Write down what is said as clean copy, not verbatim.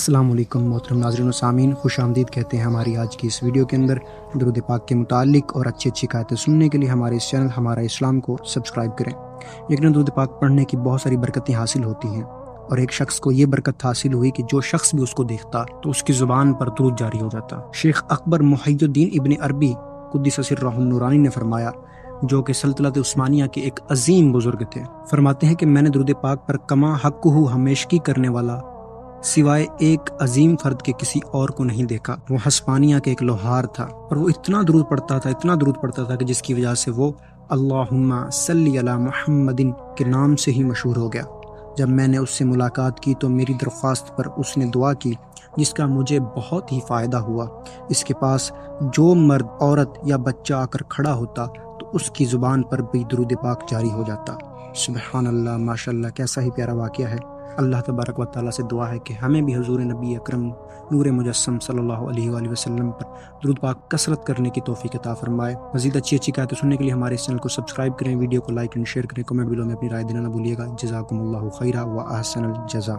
السلام علیکم محترم ناظرین و سامعین، خوش آمدید کہتے ہیں ہماری آج کی اس ویڈیو کے اندر۔ درود پاک کے متعلق اور اچھی قائدیں سننے کے لیے ہمارے اس چینل ہمارا اسلام کو سبسکرائب کریں۔ یقیناً درود پاک پڑھنے کی بہت ساری برکتیں حاصل ہوتی ہیں، اور ایک شخص کو یہ برکت حاصل ہوئی کہ جو شخص بھی اس کو دیکھتا تو اس کی زبان پر درود جاری ہو جاتا۔ شیخ اکبر محی الدین ابن عربی قدس سرہ النورانی نے فرمایا، جو کہ سلطنت عثمانیہ کے ایک عظیم بزرگ تھے، فرماتے ہیں کہ میں نے درود پاک پر کما حق ہمیشگی کرنے والا سوائے ایک عظیم فرد کے کسی اور کو نہیں دیکھا۔ وہ ہسپانیہ کے ایک لوہار تھا، اور وہ اتنا درود پڑھتا تھا کہ جس کی وجہ سے وہ اللہم صلی علی محمد کے نام سے ہی مشہور ہو گیا۔ جب میں نے اس سے ملاقات کی تو میری درخواست پر اس نے دعا کی، جس کا مجھے بہت ہی فائدہ ہوا۔ اس کے پاس جو مرد، عورت یا بچہ آ کر کھڑا ہوتا تو اس کی زبان پر بھی درود پاک جاری ہو جاتا۔ سبحان اللہ، ماشاءاللہ، کیسا ہی پیارا واقعہ ہے۔ اللہ تبارک و تعالیٰ سے دعا ہے کہ ہمیں بھی حضور نبی اکرم نور مجسم صلی اللہ علیہ وآلہ وسلم پر درود پاک کثرت کرنے کی توفیق عطا فرمائے۔ مزید اچھی باتیں سننے کے لیے ہمارے اس چینل کو سبسکرائب کریں، ویڈیو کو لائک اینڈ شیئر کریں، کمنٹ بیلو میں اپنی رائے دینا نہ بھولیے گا۔ جزاکم اللہ خیرا و احسن الجزا۔